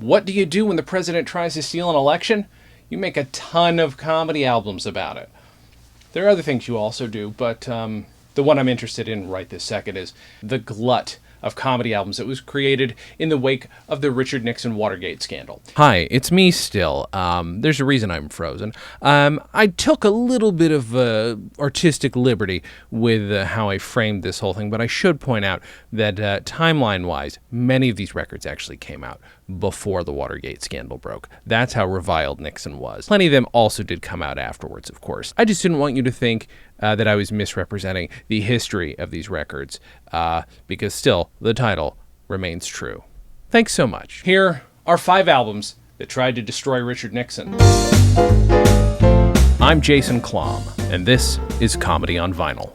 What do you do when the president tries to steal an election? You make a ton of comedy albums about it. There are other things you also do, but the one I'm interested in right this second is the glut of comedy albums that was created in the wake of the Richard Nixon Watergate scandal. Hi, it's me still. There's a reason I'm frozen. I took a little bit of artistic liberty with how I framed this whole thing, but I should point out that timeline-wise, many of these records actually came out before the Watergate scandal broke. That's how reviled Nixon was. Plenty of them also did come out afterwards, of course. I just didn't want you to think that I was misrepresenting the history of these records, because still, the title remains true. Thanks so much. Here are 5 albums that tried to destroy Richard Nixon. I'm Jason Klamm, and this is Comedy on Vinyl.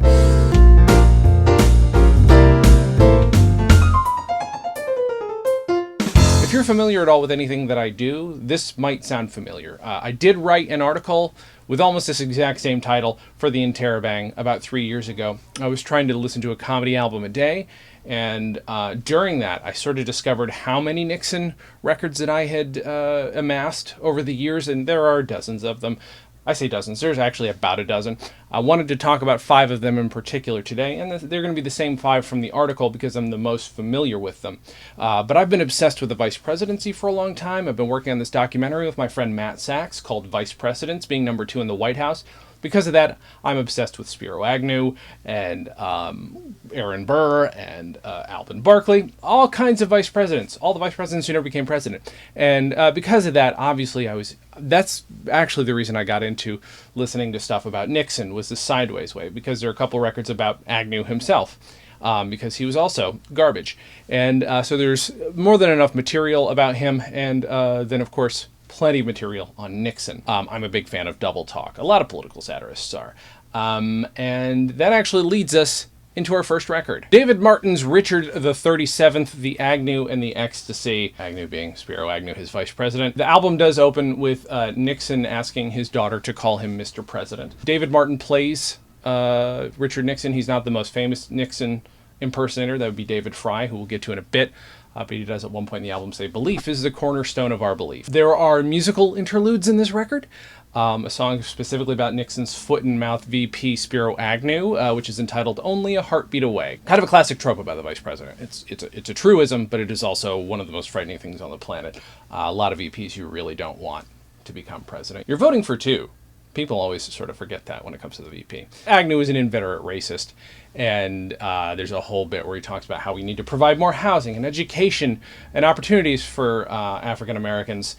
If you're familiar at all with anything that I do, this might sound familiar. I did write an article with almost this exact same title for the Interrobang about 3 years ago. I was trying to listen to a comedy album a day, and during that, I sort of discovered how many Nixon records that I had amassed over the years, and there are dozens of them. I say dozens, there's actually about a dozen. I wanted to talk about 5 of them in particular today, and they're going to be the same 5 from the article because I'm the most familiar with them. But I've been obsessed with the vice presidency for a long time. I've been working on this documentary with my friend Matt Sachs called Vice Presidents, being number 2 in the White House. Because of that, I'm obsessed with Spiro Agnew and Aaron Burr and Alvin Barkley, all kinds of vice presidents, all the vice presidents who never became president. And because of that, obviously, that's actually the reason I got into listening to stuff about Nixon, was the sideways way, because there are a couple records about Agnew himself. Because he was also garbage. And so there's more than enough material about him, and then, of course, plenty of material on Nixon. I'm a big fan of double talk. A lot of political satirists are. And that actually leads us into our first record. David Martin's Richard the 37th, The Agnew and the Ecstasy. Agnew being Spiro Agnew, his vice president. The album does open with Nixon asking his daughter to call him Mr. President. David Martin plays Richard Nixon. He's not the most famous Nixon impersonator. That would be David Frye, who we'll get to in a bit. But he does at one point in the album say, "Belief is the cornerstone of our belief." There are musical interludes in this record. A song specifically about Nixon's foot-and-mouth VP Spiro Agnew, which is entitled "Only a Heartbeat Away." Kind of a classic trope about the vice president. It's a truism, but it is also one of the most frightening things on the planet. A lot of VPs you really don't want to become president. You're voting for 2. People always sort of forget that when it comes to the VP. Agnew is an inveterate racist, and there's a whole bit where he talks about how we need to provide more housing and education and opportunities for African Americans,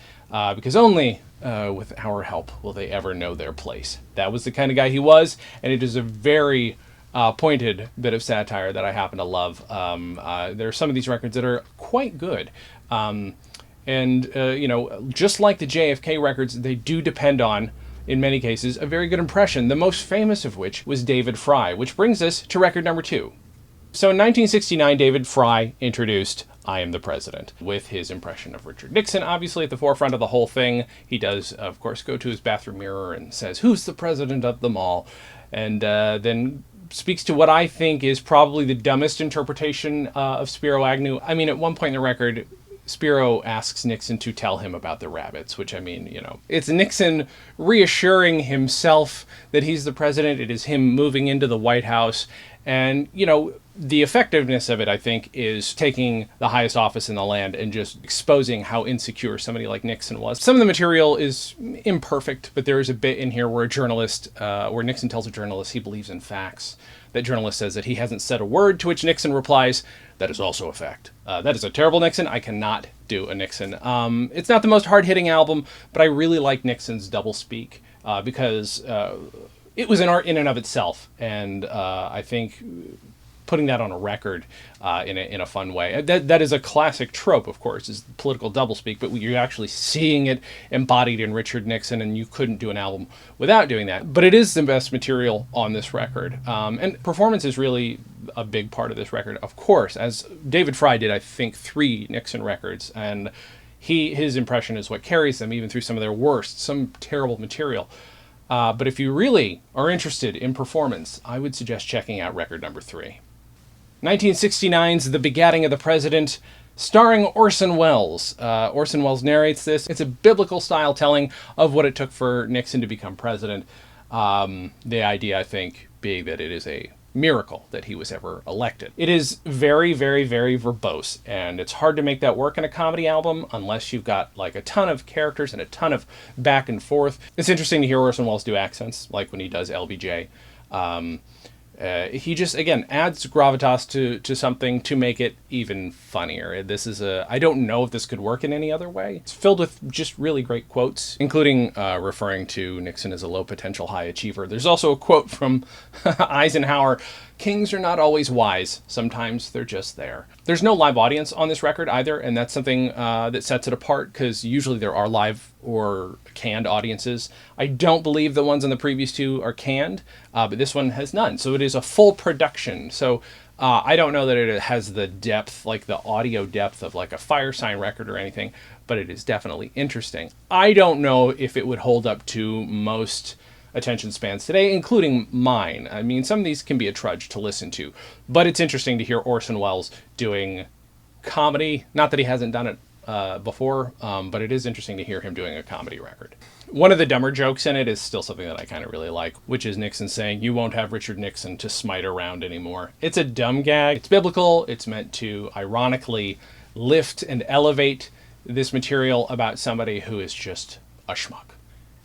because only with our help will they ever know their place. That was the kind of guy he was, and it is a very pointed bit of satire that I happen to love. There are some of these records that are quite good. Just like the JFK records, they do depend on, in many cases, a very good impression, the most famous of which was David Frye, which brings us to record number 2. So in 1969, David Frye introduced I Am the President with his impression of Richard Nixon, obviously at the forefront of the whole thing. He does, of course, go to his bathroom mirror and says, "Who's the president of them all?" And then speaks to what I think is probably the dumbest interpretation of Spiro Agnew. I mean, at one point in the record, Spiro asks Nixon to tell him about the rabbits, which, I mean, it's Nixon reassuring himself that he's the president. It is him moving into the White House. And, the effectiveness of it, I think, is taking the highest office in the land and just exposing how insecure somebody like Nixon was. Some of the material is imperfect, but there is a bit in here where where Nixon tells a journalist he believes in facts. That journalist says that he hasn't said a word, to which Nixon replies, "That is also a fact." That is a terrible Nixon. I cannot do a Nixon. It's not the most hard-hitting album, but I really like Nixon's doublespeak because it was an art in and of itself. And I think putting that on a record in a fun way. That is a classic trope, of course, is political doublespeak, but you're actually seeing it embodied in Richard Nixon, and you couldn't do an album without doing that. But it is the best material on this record. And performance is really a big part of this record, of course, as David Frye did, I think, 3 Nixon records, and his impression is what carries them, even through some of their worst, some terrible material. But if you really are interested in performance, I would suggest checking out record number 3. 1969's The Begetting of the President starring Orson Welles. Orson Welles narrates this. It's a biblical style telling of what it took for Nixon to become president. The idea, I think, being that it is a miracle that he was ever elected. It is very, very, very verbose, and it's hard to make that work in a comedy album unless you've got like a ton of characters and a ton of back and forth. It's interesting to hear Orson Welles do accents, like when he does LBJ. He just, again, adds gravitas to something to make it even funnier. This is I don't know if this could work in any other way. It's filled with just really great quotes, including referring to Nixon as a low potential high achiever. There's also a quote from Eisenhower: "Kings are not always wise. Sometimes they're just there." There's no live audience on this record either, and that's something that sets it apart, because usually there are live or canned audiences. I don't believe the ones on the previous two are canned, but this one has none. So it is a full production. So I don't know that it has the depth, like the audio depth of like a Firesign record or anything, but it is definitely interesting. I don't know if it would hold up to most attention spans today, including mine. I mean, some of these can be a trudge to listen to, but it's interesting to hear Orson Welles doing comedy. Not that he hasn't done it before, but it is interesting to hear him doing a comedy record. One of the dumber jokes in it is still something that I kind of really like, which is Nixon saying, "You won't have Richard Nixon to smite around anymore." It's a dumb gag. It's biblical. It's meant to ironically lift and elevate this material about somebody who is just a schmuck.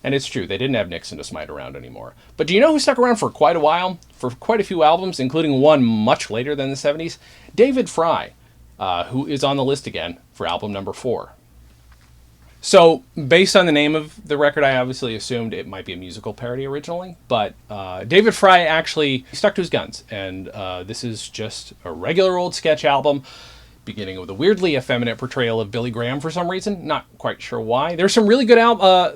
And it's true, they didn't have Nixon to smite around anymore. But do you know who stuck around for quite a while? For quite a few albums, including one much later than the 70s? David Frye, who is on the list again for album number 4. So, based on the name of the record, I obviously assumed it might be a musical parody originally. But David Frye actually stuck to his guns. And this is just a regular old sketch album, beginning with a weirdly effeminate portrayal of Billy Graham for some reason. Not quite sure why. There's some really good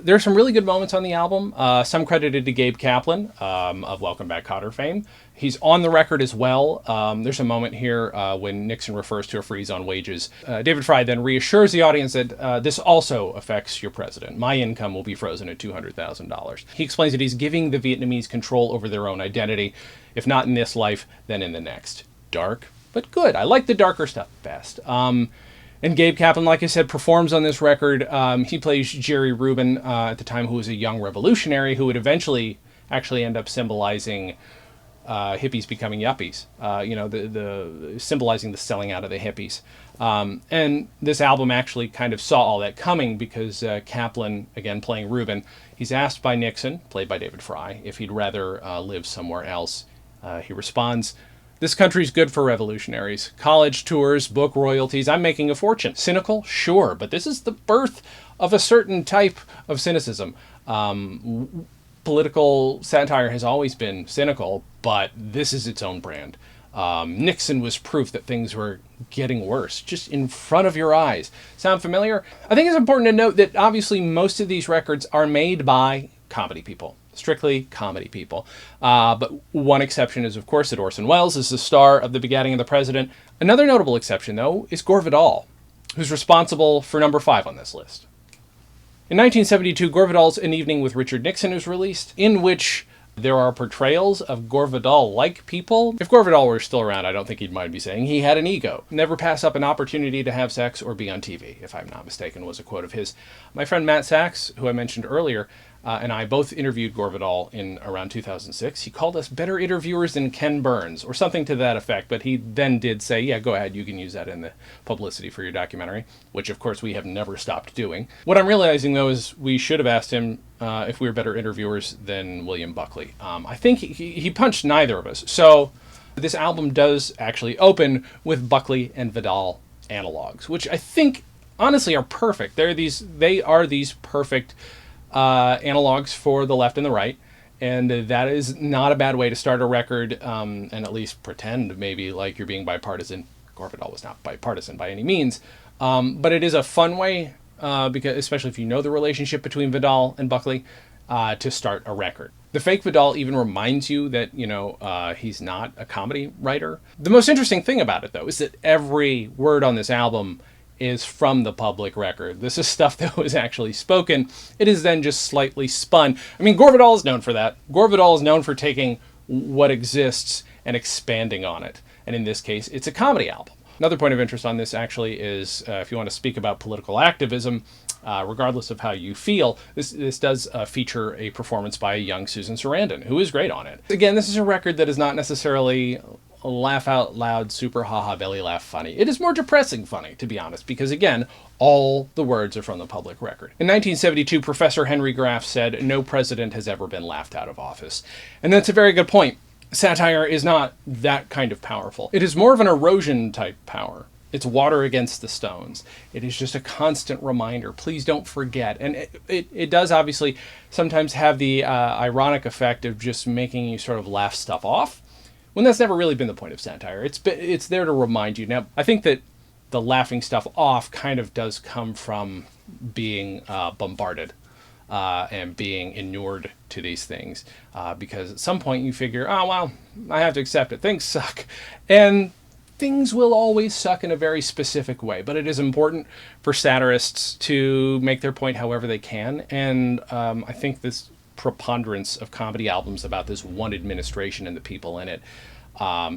there's some really good moments on the album. Some credited to Gabe Kaplan of Welcome Back, Kotter fame. He's on the record as well. There's a moment here when Nixon refers to a freeze on wages. David Frye then reassures the audience that this also affects your president. My income will be frozen at $200,000. He explains that he's giving the Vietnamese control over their own identity, if not in this life, then in the next. Dark, but good. I like the darker stuff best. And Gabe Kaplan, like I said, performs on this record. He plays Jerry Rubin at the time, who was a young revolutionary who would eventually actually end up symbolizing hippies becoming yuppies. The symbolizing the selling out of the hippies. And this album actually kind of saw all that coming, because Kaplan, again playing Rubin, he's asked by Nixon, played by David Frye, if he'd rather live somewhere else. He responds, "This country's good for revolutionaries. College tours, book royalties, I'm making a fortune." Cynical? Sure, but this is the birth of a certain type of cynicism. Political satire has always been cynical, but this is its own brand. Nixon was proof that things were getting worse, just in front of your eyes. Sound familiar? I think it's important to note that obviously most of these records are made by comedy people. Strictly comedy people. But one exception is, of course, that Orson Welles is the star of The Begetting of the President. Another notable exception, though, is Gore Vidal, who's responsible for number 5 on this list. In 1972, Gore Vidal's An Evening with Richard Nixon is released, in which there are portrayals of Gore Vidal-like people. If Gore Vidal were still around, I don't think he'd mind me saying he had an ego. "Never pass up an opportunity to have sex or be on TV," if I'm not mistaken, was a quote of his. My friend Matt Sachs, who I mentioned earlier, and I both interviewed Gore Vidal in around 2006. He called us better interviewers than Ken Burns, or something to that effect, but he then did say, "Yeah, go ahead, you can use that in the publicity for your documentary," which of course we have never stopped doing. What I'm realizing, though, is we should have asked him if we were better interviewers than William Buckley. I think he punched neither of us. So this album does actually open with Buckley and Vidal analogs, which I think honestly are perfect. They are these perfect analogs for the left and the right, and that is not a bad way to start a record, and at least pretend maybe like you're being bipartisan. Gore Vidal was not bipartisan by any means, but it is a fun way, because especially if you know the relationship between Vidal and Buckley, to start a record. The fake Vidal even reminds you that, he's not a comedy writer. The most interesting thing about it, though, is that every word on this album is from the public record. This is stuff that was actually spoken. It is then just slightly spun. I mean, Gore Vidal is known for that. Gore Vidal is known for taking what exists and expanding on it. And in this case, it's a comedy album. Another point of interest on this actually is if you want to speak about political activism, regardless of how you feel, this does feature a performance by a young Susan Sarandon, who is great on it. Again, this is a record that is not necessarily laugh out loud, super haha belly laugh funny. It is more depressing funny, to be honest, because again, all the words are from the public record. In 1972, Professor Henry Graff said, "No president has ever been laughed out of office." And that's a very good point. Satire is not that kind of powerful. It is more of an erosion type power. It's water against the stones. It is just a constant reminder. Please don't forget. And it does obviously sometimes have the ironic effect of just making you sort of laugh stuff off, when that's never really been the point of satire. It's there to remind you. Now, I think that the laughing stuff off kind of does come from being bombarded and being inured to these things. Because at some point you figure, oh, well, I have to accept it. Things suck. And things will always suck in a very specific way. But it is important for satirists to make their point however they can. And I think this preponderance of comedy albums about this one administration and the people in it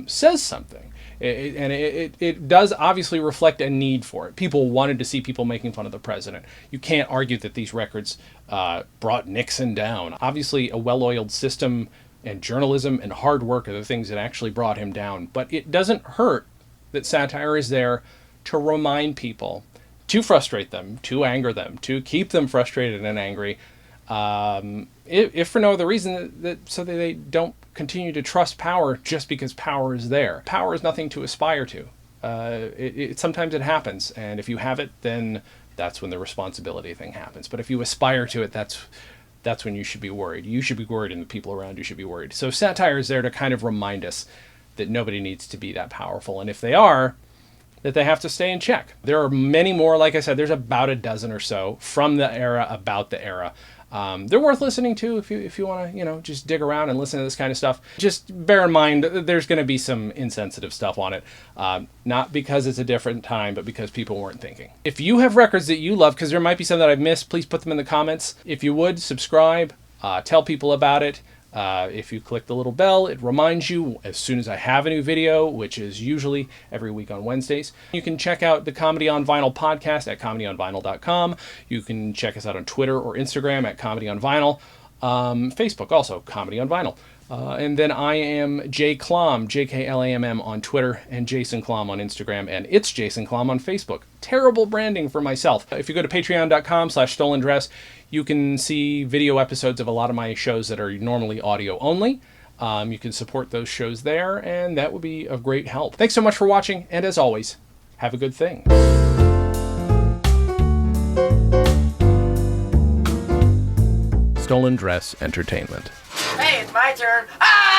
says something. It does obviously reflect a need for it. People wanted to see people making fun of the president. You can't argue that these records brought Nixon down. Obviously, a well-oiled system and journalism and hard work are the things that actually brought him down. But it doesn't hurt that satire is there to remind people, to frustrate them, to anger them, to keep them frustrated and angry, if for no other reason so that they don't continue to trust power just because power is there. Power is nothing to aspire to. Sometimes it happens, and if you have it, then that's when the responsibility thing happens. But if you aspire to it, that's when you should be worried. You should be worried, and the people around you should be worried. So satire is there to kind of remind us that nobody needs to be that powerful, and if they are, that they have to stay in check. There are many more. Like I said, there's about a dozen or so from the era, about the era. They're worth listening to if you want to, just dig around and listen to this kind of stuff. Just bear in mind there's going to be some insensitive stuff on it, not because it's a different time, but because people weren't thinking. If you have records that you love, because there might be some that I've missed, please put them in the comments. If you would, subscribe, tell people about it. If you click the little bell, it reminds you as soon as I have a new video, which is usually every week on Wednesdays. You can check out the Comedy on Vinyl podcast at comedyonvinyl.com. You can check us out on Twitter or Instagram at Comedy on Vinyl. Facebook also, Comedy on Vinyl. And then I am J Klamm, Jklamm on Twitter, and Jason Klamm on Instagram, and it's Jason Klamm on Facebook. Terrible branding for myself. If you go to patreon.com/stolendress, you can see video episodes of a lot of my shows that are normally audio only. You can support those shows there, and that would be of great help. Thanks so much for watching, and as always, have a good thing. Stolen Dress Entertainment. Hey, it's my turn. Ah!